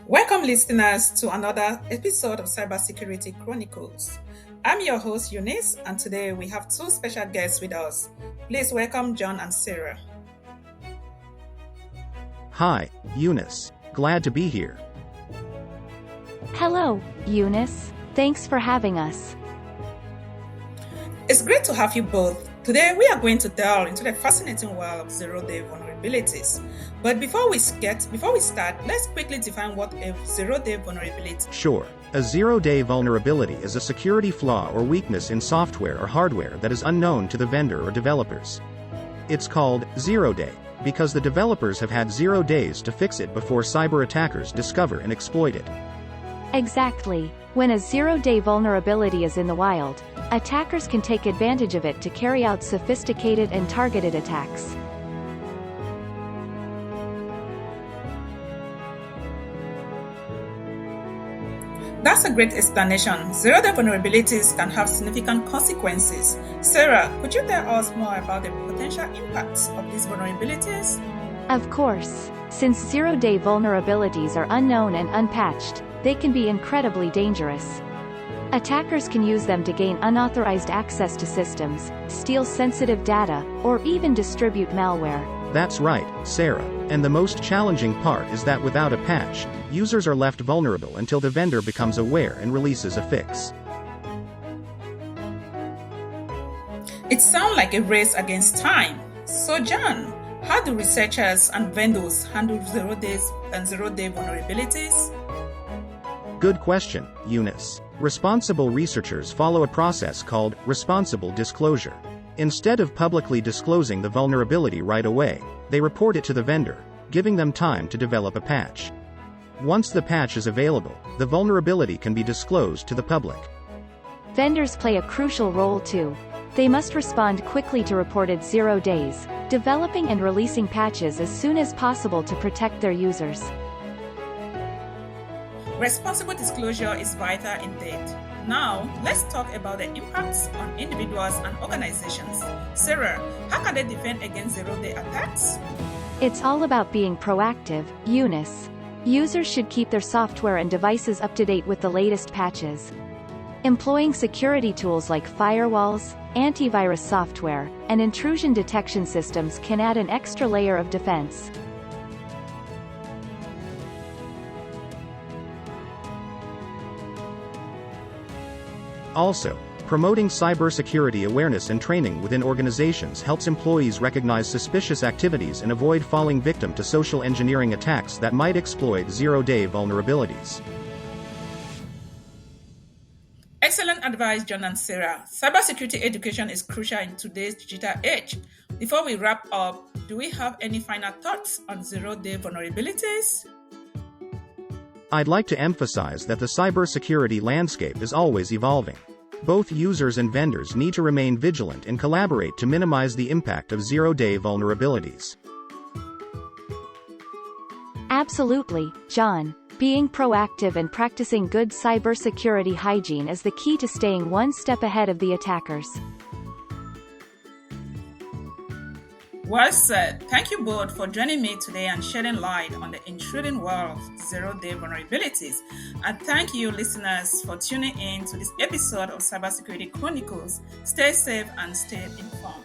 Welcome, listeners, to another episode of Cybersecurity Chronicles. I'm your host, Eunice, and today we have two special guests with us. Please welcome John and Sarah. Hi, Eunice. Glad to be here. Hello, Eunice. Thanks for having us. It's great to have you both. Today, we are going to delve into the fascinating world of zero-day vulnerabilities. But before we start, let's quickly define what a zero-day vulnerability is. Sure. A zero-day vulnerability is a security flaw or weakness in software or hardware that is unknown to the vendor or developers. It's called zero-day because the developers have had 0 days to fix it before cyber attackers discover and exploit it. Exactly. When a zero-day vulnerability is in the wild, attackers can take advantage of it to carry out sophisticated and targeted attacks. That's a great explanation. Zero-day vulnerabilities can have significant consequences. Sarah, could you tell us more about the potential impacts of these vulnerabilities? Of course. Since zero-day vulnerabilities are unknown and unpatched, they can be incredibly dangerous. Attackers can use them to gain unauthorized access to systems, steal sensitive data, or even distribute malware. That's right, Sarah. And the most challenging part is that without a patch, users are left vulnerable until the vendor becomes aware and releases a fix. It sounds like a race against time. So, John, how do researchers and vendors handle zero-day vulnerabilities? Good question, Eunice. Responsible researchers follow a process called responsible disclosure. Instead of publicly disclosing the vulnerability right away, they report it to the vendor, giving them time to develop a patch. Once the patch is available, the vulnerability can be disclosed to the public. Vendors play a crucial role too. They must respond quickly to reported 0 days, developing and releasing patches as soon as possible to protect their users. Responsible disclosure is vital indeed. Now, let's talk about the impacts on individuals and organizations. Sarah, how can they defend against zero-day attacks? It's all about being proactive, Eunice. Users should keep their software and devices up to date with the latest patches. Employing security tools like firewalls, antivirus software, and intrusion detection systems can add an extra layer of defense. Also, promoting cybersecurity awareness and training within organizations helps employees recognize suspicious activities and avoid falling victim to social engineering attacks that might exploit zero-day vulnerabilities. Excellent advice, John and Sarah. Cybersecurity education is crucial in today's digital age. Before we wrap up, do we have any final thoughts on zero-day vulnerabilities? I'd like to emphasize that the cybersecurity landscape is always evolving. Both users and vendors need to remain vigilant and collaborate to minimize the impact of zero-day vulnerabilities. Absolutely, John. Being proactive and practicing good cybersecurity hygiene is the key to staying one step ahead of the attackers. Well said. Thank you both for joining me today and shedding light on the intruding world of zero-day vulnerabilities. And thank you, listeners, for tuning in to this episode of Cybersecurity Chronicles. Stay safe and stay informed.